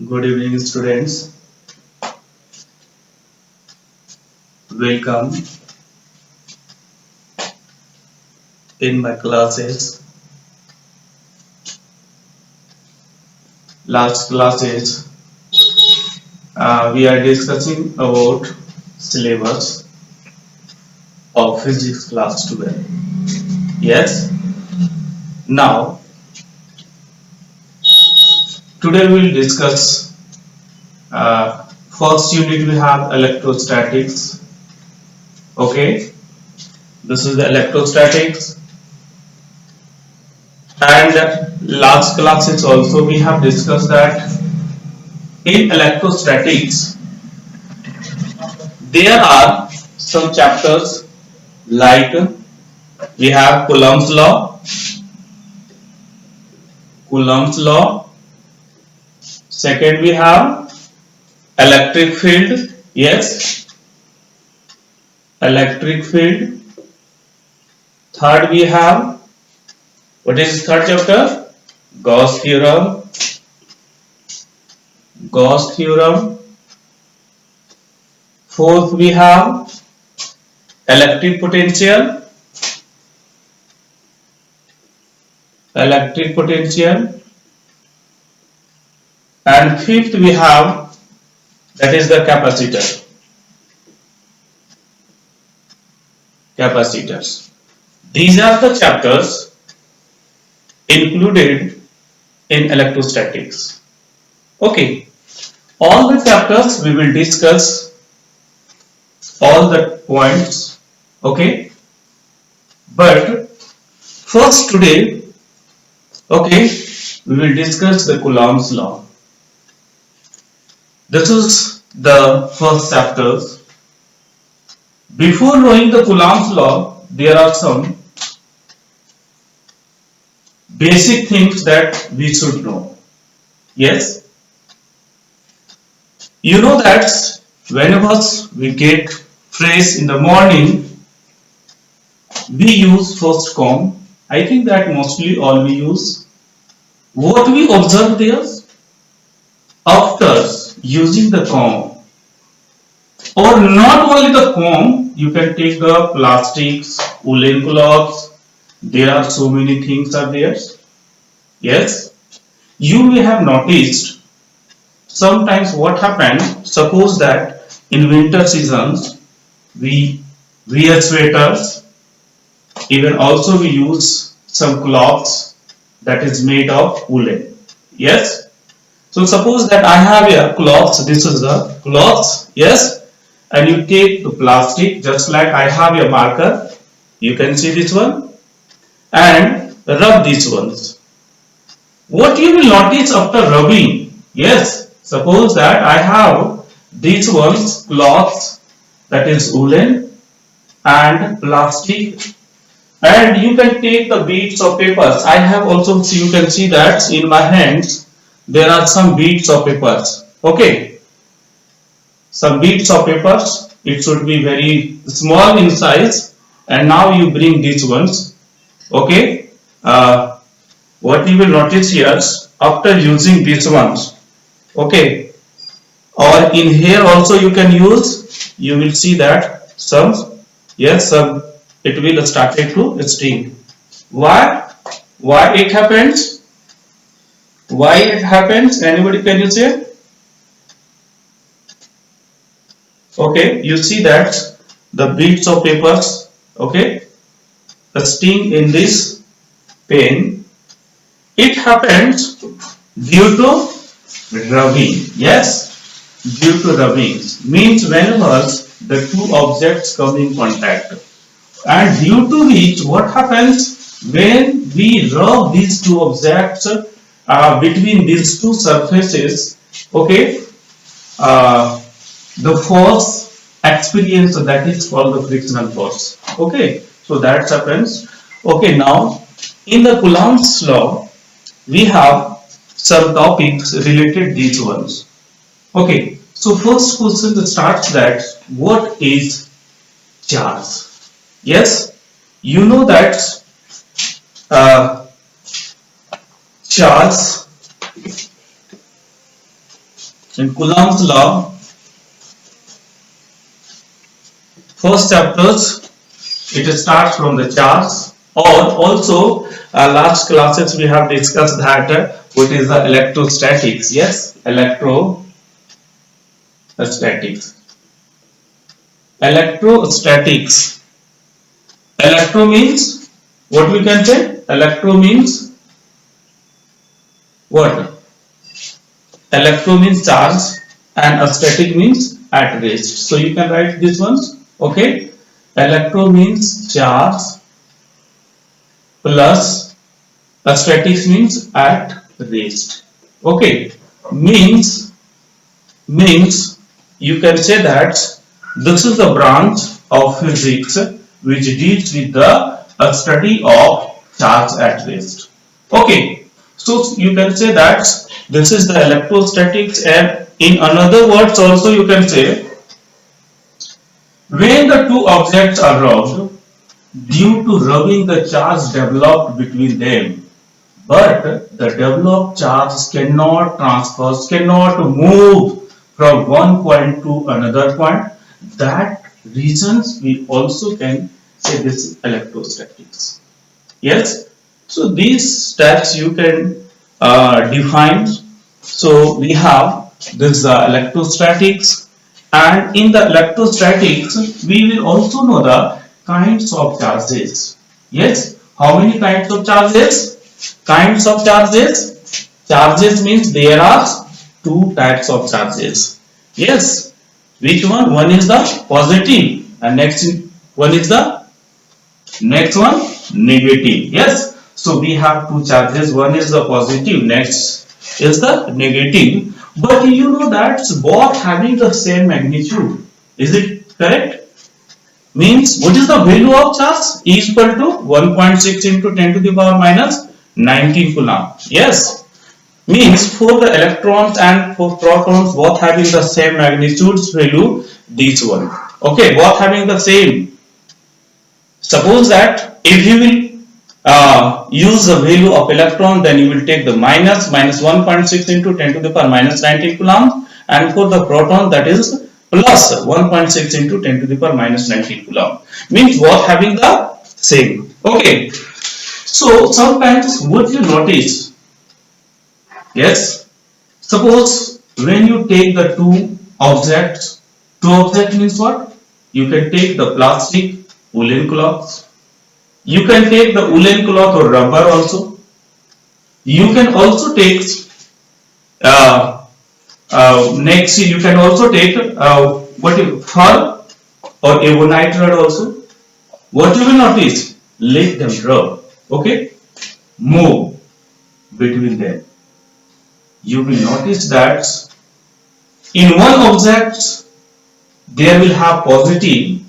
Good evening, students. Welcome in my classes. Last classes, we are discussing about syllabus of physics class 12. Yes. Now, today we will discuss first unit. We have electrostatics. Okay. This is the electrostatics. And last classes also we have discussed that in electrostatics there are some chapters like we have Coulomb's law. Second, we have electric field. Yes, electric field. Third, we have what is third chapter? Gauss theorem. Gauss theorem. Fourth, we have electric potential. Electric potential. And fifth, we have that is the capacitor. Capacitors. These are the chapters included in electrostatics. Okay, all the chapters we will discuss all the points. Okay, but first today, okay, we will discuss the Coulomb's law. This is the first chapter. Before knowing the Coulomb's law, there are some basic things that we should know. Yes, you know that whenever we get fresh in the morning, we use first comb. I think that mostly all we use. What we observe there, after using the comb, or not only the comb, you can take the plastics, woolen cloths. There are so many things are there. Yes, you may have noticed sometimes what happens. Suppose that in winter seasons we wear sweaters. Even also we use some cloths that is made of woolen. Yes. So suppose that I have a cloths. This is the cloths. Yes. And you take the plastic just like I have a marker. You can see this one and rub these ones. What you will notice after rubbing? Yes. Suppose that I have these ones cloths that is woolen and plastic. And you can take the beads of papers. I have also you can see that in my hands there are some beads of papers. Okay, some beads of papers. It should be very small in size. And now you bring these ones. Okay, what you will notice here after using these ones. Okay, or in here also you can use. You will see that some some it will started to sting. Why it happens? Why it happens? Anybody can you say? Okay, you see that the beads of papers, okay, sting in this pen. It happens due to rubbing. Yes, due to rubbing means whenever the two objects come in contact. And due to which, what happens when we rub these two objects between these two surfaces? Okay, the force experience that is called the frictional force. Okay, so that happens. Okay, now in the Coulomb's law, we have some topics related these ones. Okay, so first question starts that what is charge? Yes, you know that charge In Coulomb's law, first chapters, it starts from the charge, or also last classes we have discussed that what is the electrostatics. Yes, electrostatics. Electrostatics. Electro means what we can say? Electro means what? Electro means charge and a static means at rest. So you can write these ones. Okay. Electro means charge plus a static means at rest. Okay. Means you can say that this is the branch of physics which deals with the study of charge at rest. Okay, so you can say that this is the electrostatics, and in another words also you can say when the two objects are rubbed, due to rubbing the charge developed between them, but the developed charge cannot transfer, cannot move from one point to another point. That reasons we also can say this is electrostatics. Yes. So these steps you can define. So we have this electrostatics, and in the electrostatics we will also know the kinds of charges. Yes. How many kinds of charges? Kinds of charges. Charges means there are two types of charges. Yes. Which one? One is the positive, and next one is the next one negative. Yes. So we have two charges. One is the positive, next is the negative. But you know that both having the same magnitude. Is it correct? Means what is the value of charge? E is equal to 1.6 into 10 to the power minus 19 coulomb. Yes. Means for the electrons and for protons both having the same magnitudes value, these one. Okay, both having the same. Suppose that if you will use the value of electron, then you will take the minus 1.6 into 10 to the power minus 19 coulomb, and for the proton that is plus 1.6 into 10 to the power minus 19 coulomb. Means both having the same. Okay. So sometimes what you notice, yes, suppose when you take the two objects means what? You can take the plastic woolen cloth. You can take the woolen cloth or rubber also. You can also take next you can also take fur or ebonite rod also. What you will notice? Let them rub. Okay, move between them. You will notice that in one object there will have positive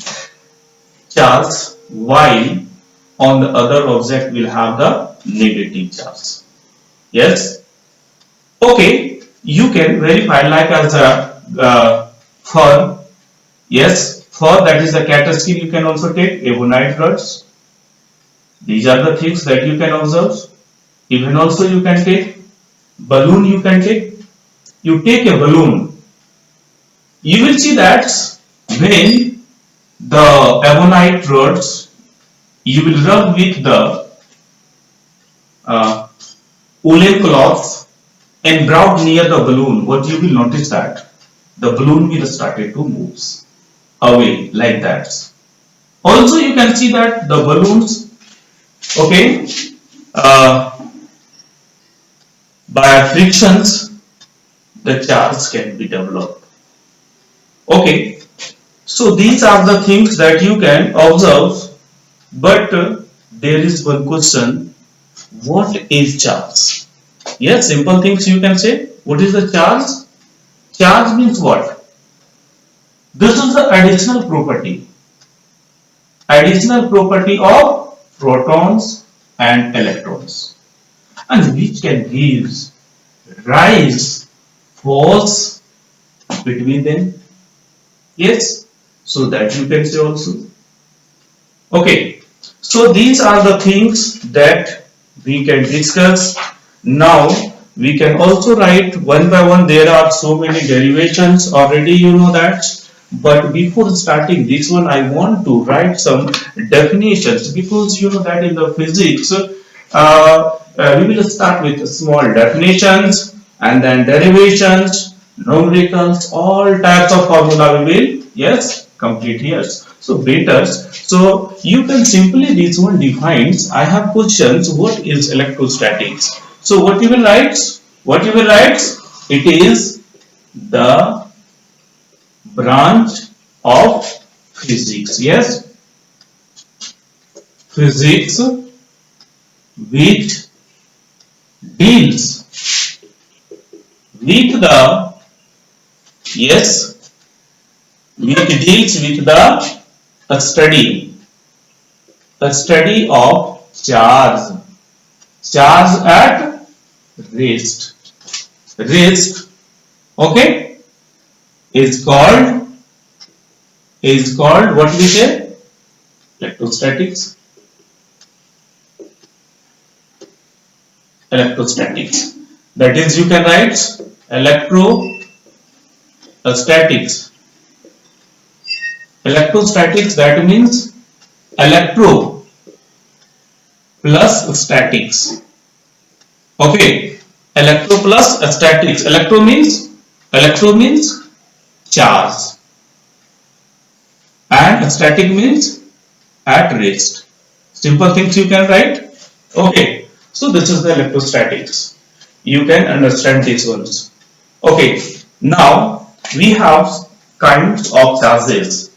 charge, while on the other object will have the negative charge. Yes. Okay. You can verify like as a fur. Yes, fur, that is the cat skin. You can also take ebonite rods. These are the things that you can observe. Even also you can take balloon. You can take. You take a balloon. You will see that when the ebonite rods you will rub with the woolen cloth and brought near the balloon, what you will notice that the balloon will started to move away like that. Also you can see that the balloons, okay, by frictions the charge can be developed. Okay, so these are the things that you can observe, but there is one question: what is charge? Yes, simple things you can say. What is the charge? Charge means what? This is the additional property. Additional property of protons and electrons, and which can give rise force between them. Yes, so that you can say also. Okay, so these are the things that we can discuss. Now we can also write one by one. There are so many derivations already, you know that. But before starting this one, I want to write some definitions, because you know that in the physics, we will start with small definitions and then derivations, numericals, all types of formula we will, yes, complete here. So better. So you can simply, this one defines, I have questions, what is electrostatics? So what you will write? What you will write? It is the branch of physics. Yes, physics which deals with the, yes, which deals with the study of charge at rest, okay, is called what we say, electrostatics. That is, you can write electrostatics. Electrostatics, that means electro plus statics. Okay, electro plus statics. Electro means charge, and static means at rest. Simple things you can write. Okay, so this is the electrostatics. You can understand these ones. Okay, now we have kinds of charges.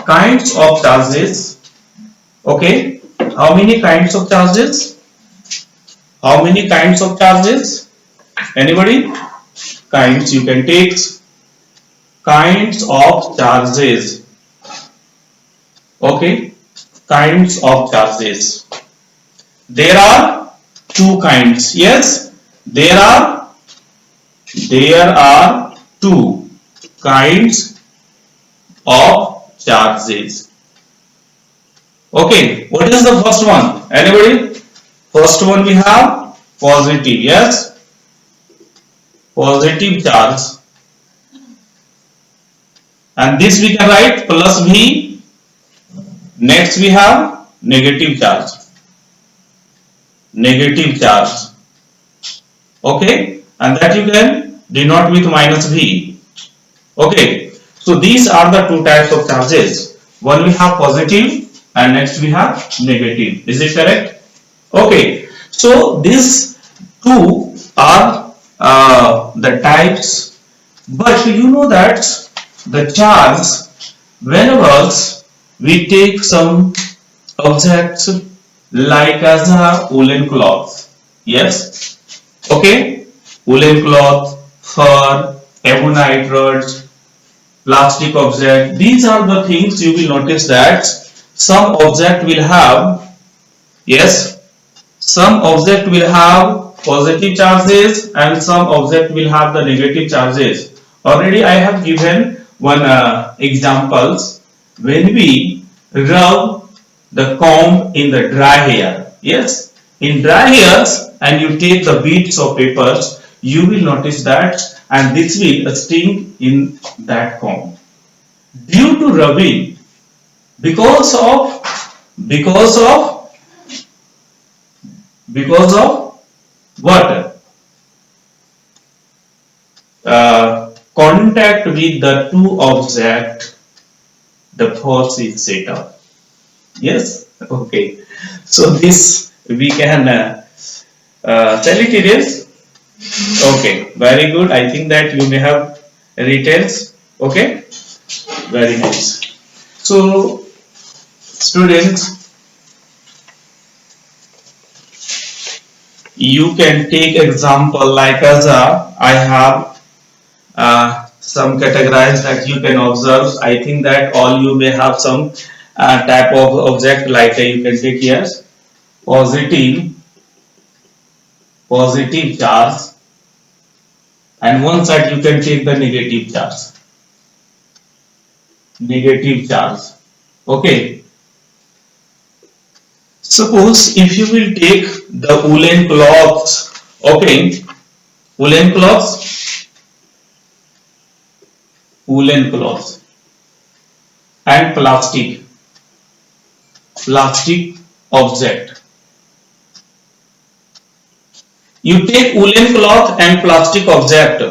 Kinds of charges. Okay, how many kinds of charges? How many kinds of charges? Anybody? Kinds, you can take kinds of charges. Okay, kinds of charges. There are two kinds. Yes, there are two kinds of charges. Okay, what is the first one? Anybody? First one we have positive. Yes, positive charge, and this we can write plus V. Next we have negative charge. Okay, and that you can denote with minus V. Okay, so these are the two types of charges. One we have positive and next we have negative. Is it correct? Okay, so these two are the types, but you know that the charge, whenever we take some objects like as a woolen cloth, yes, okay, woolen cloth, fur, ebonite rods, plastic object, these are the things you will notice that some object will have, yes, some object will have positive charges and some object will have the negative charges. Already I have given one examples when we rub the comb in the dry hair. Yes, in dry hairs, and you take the bits of papers, you will notice that, and this will sting in that comb. Due to rubbing, because of because of because of what? Contact with the two object, the force is set up. Yes, okay. So this we can tell it is okay. Very good. I think that you may have details. Okay, very nice. So students, you can take example like as I have some categorized that you can observe. I think that all you may have some type of object like you can take here positive charge, and one side you can take the negative charge. Okay, suppose if you will take the woolen cloths, okay, woolen cloths, woolen cloths, and plastic object. You take woolen cloth and plastic object.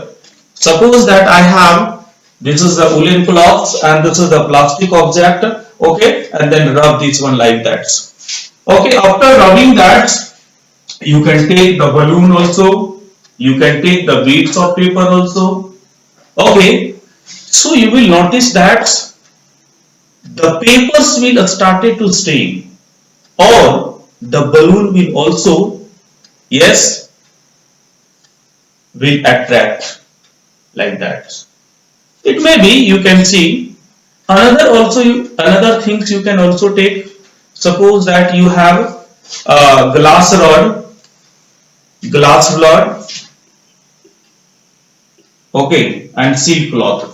Suppose that I have, this is the woolen cloth and this is the plastic object, okay, and then rub this one like that. Okay, after rubbing that, you can take the balloon also, you can take the bits of paper also. Okay, so you will notice that the papers will started to stain, or the balloon will also, yes, will attract like that. It may be, you can see another things you can also take. Suppose that you have a glass rod, okay, and silk cloth.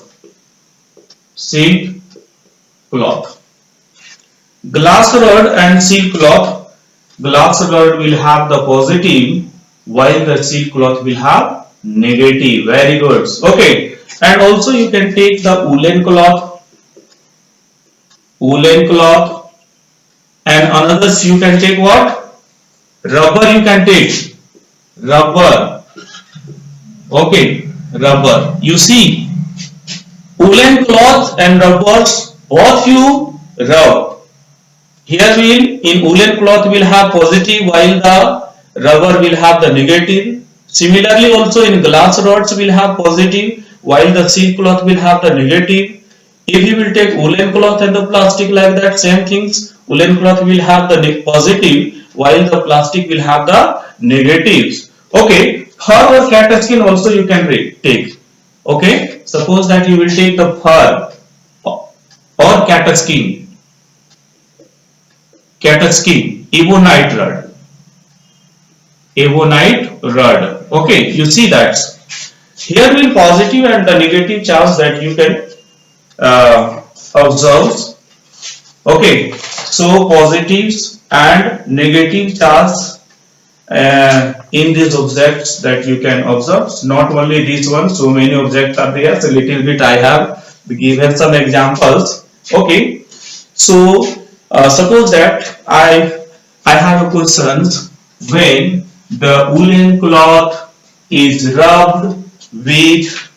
Glass rod and silk cloth. Glass rod will have the positive, while the silk cloth will have negative. Very good. Okay, and also you can take the woolen cloth, and another you can take what? Rubber. You can take rubber. Okay, rubber. You see, woolen cloth and rubbers, both you rub. Here in woolen cloth will have positive, while the rubber will have the negative. Similarly, also in glass rods will have positive, while the silk cloth will have the negative. If you will take woolen cloth and the plastic like that, same things. Woolen cloth will have the positive, while the plastic will have the negatives. Okay, fur or cat skin also you can take. Okay, suppose that you will take the fur or cat skin, ebonite rod. Okay, you see that here will positive and the negative charge that you can observe. Okay, so positives and negative charge in these objects that you can observe. Not only this one, so many objects are there. So little bit I have given some examples. Okay, so suppose that I have a question when the woolen cloth is rubbed with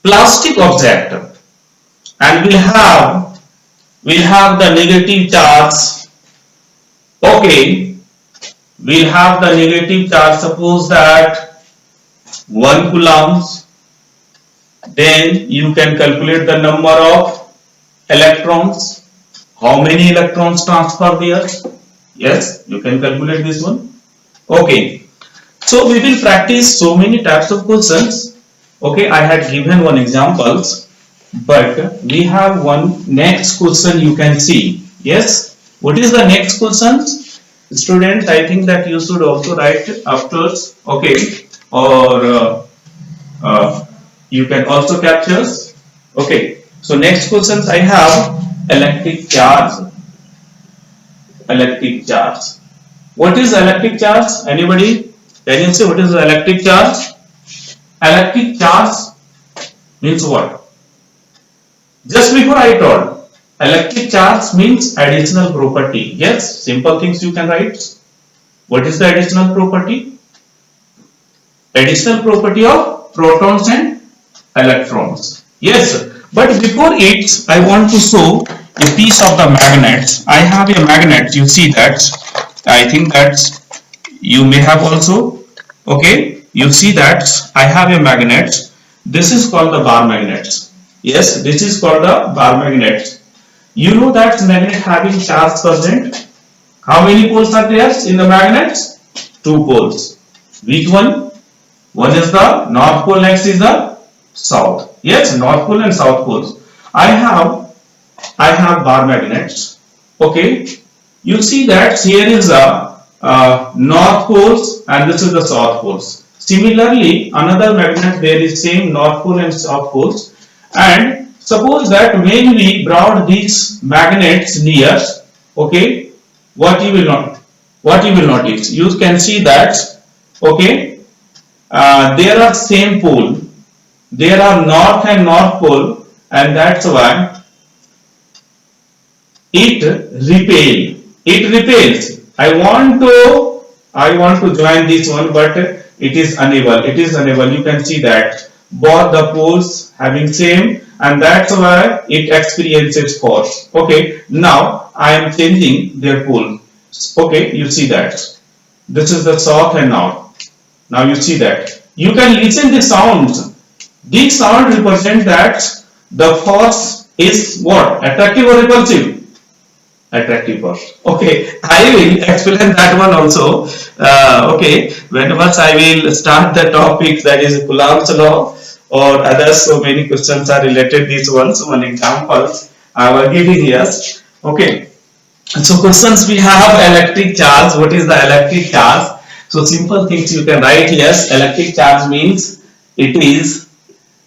plastic object and will have the negative charge. Okay, we'll have the negative charge. Suppose that 1 coulombs, then you can calculate the number of electrons. How many electrons transfer there? Yes, you can calculate this one. Okay, so we will practice so many types of questions. Okay, I had given one examples, but we have one next question you can see. Yes, what is the next question? Students, I think that you should also write afterwards. Okay, or you can also capture. Okay, so next questions I have electric charge. Electric charge. What is electric charge? Anybody? Can you say what is the electric charge? Electric charge means what? Just before I told, electric charge means additional property. Yes, simple things you can write. What is the additional property? Additional property of protons and electrons. Yes, but before it, I want to show a piece of the magnet. I have a magnet. You see that? I think that you may have also. Okay, you see that I have a magnet. This is called the bar magnet. Yes, this is called the bar magnet. You know that magnet having charge present. How many poles are there in the magnet? 2 poles. Which one? One is the north pole, next is the south. Yes, north pole and south poles. I have bar magnets. Okay, you see that here is the north poles and this is the south poles. Similarly, another magnet there is same north pole and south poles. And suppose that when we brought these magnets near, okay, what you will notice? You can see that, okay, there are same pole, there are north and north pole, and that's why it repels. I want to join this one, but it is unable. You can see that both the poles having same, and that's why it experiences force. Okay, now I am changing their pole. Okay, you see that this is the south and north. Now you see that you can listen the sounds. This sound represents that the force is what, attractive or repulsive? Attractive force. Okay, I will explain that one also. Okay, whenever I will start the topic, that is Colomb'S law or others, so many questions are related these ones. One examples I will giving, yes. Okay, so questions we have electric charge. What is the electric charge? So simple things you can write. Yes, electric charge means it is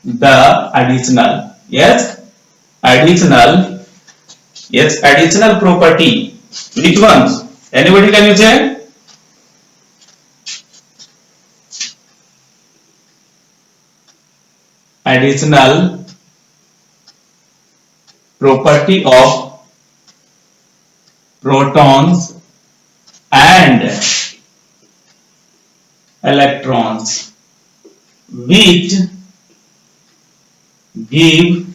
the additional. Yes, additional. Yes, additional property. Which ones? Anybody can you say? Additional property of protons and electrons, which give,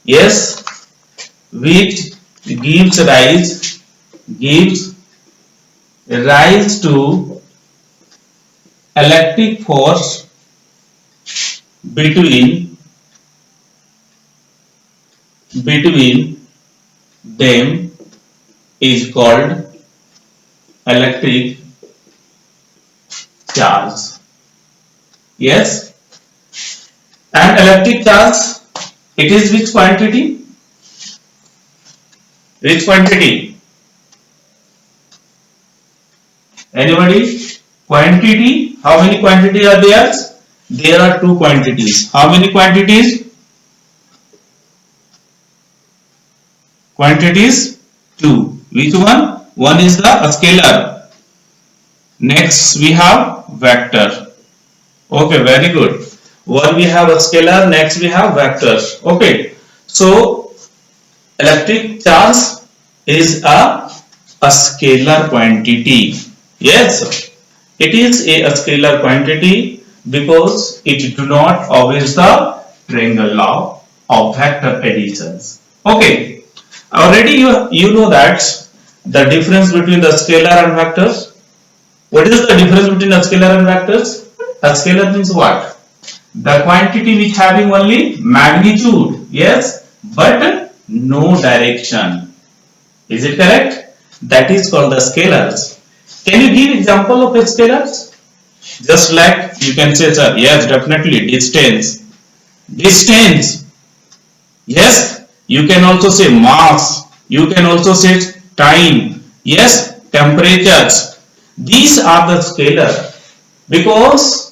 yes, which gives rise to electric force between them is called electric charge. Yes, and electric charge, it is which quantity? Which quantity? Anybody? Quantity. How many quantities are there? There are two quantities. How many quantities? Quantities two. Which one? One is the scalar. Next we have vector. Okay, very good. One we have a scalar, next we have vectors. Okay, so electric charge is a scalar quantity. Yes, it is a scalar quantity because it do not obeys the triangle law of vector additions. Okay, already you know that the difference between the scalar and vectors. What is the difference between a scalar and vectors? A scalar means what? The quantity which having only magnitude, yes, but no direction. Is it correct? That is called the scalars. Can you give example of a scalars? Just like you can say, sir, yes, definitely, distance. Distance. Yes, you can also say mass. You can also say time. Yes, temperatures. These are the scalar. Because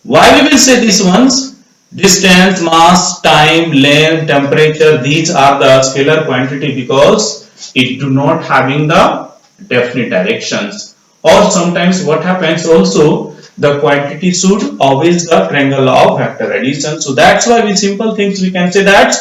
why we will say these ones? Distance, mass, time, length, temperature, these are the scalar quantity because it do not having the definite directions. Or sometimes what happens also, the quantity should always the triangle law of vector addition. So that's why with simple things we can say that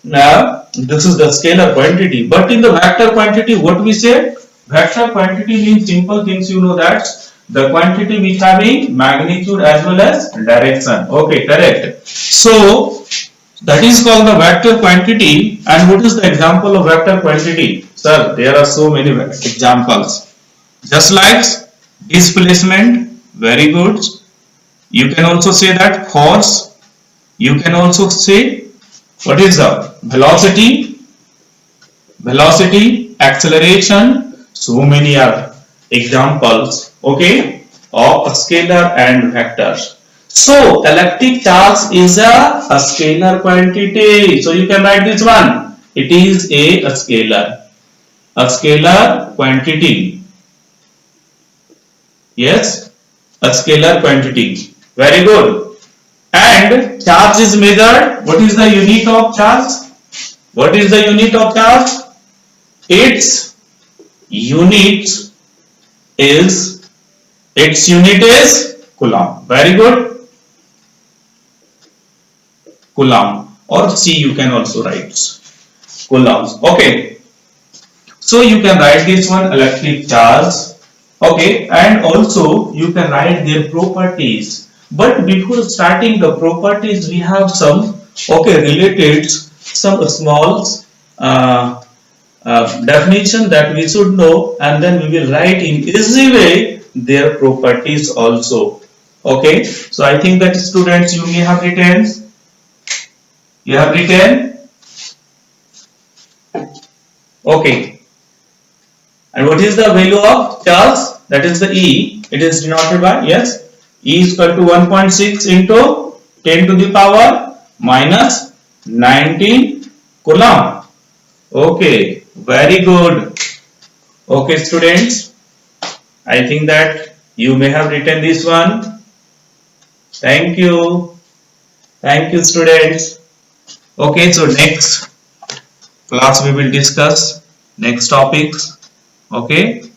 this is the scalar quantity. But in the vector quantity, what we say? Vector quantity means simple things you know that the quantity which having magnitude as well as direction. Okay, correct. So that is called the vector quantity. And what is the example of vector quantity? Sir, there are so many examples. Just like displacement, very good. You can also say that force. You can also say what is the velocity, acceleration. So many are examples, okay, of a scalar and vectors. So electric charge is a scalar quantity. So you can write this one. It is a scalar quantity. Yes, a scalar quantity. Very good. And charge is measured. What is the unit of charge? What is the unit of charge? Its unit is, its unit is coulomb. Very good. Coulomb, or C you can also write coulombs. Okay, so you can write this one, electric charge. Okay, and also you can write their properties. But before starting the properties, we have some, okay, related, some small uh, definition that we should know, and then we will write in easy way their properties also. Okay, so I think that students, you may have written, you have written. Okay, and what is the value of charge? That is the E. It is denoted by, yes, E is equal to 1.6 into 10 to the power minus 19 coulomb. Okay, very good. Okay, students, I think that you may have written this one. Thank you. Thank you, students. Okay, so next class we will discuss next topics. Okay.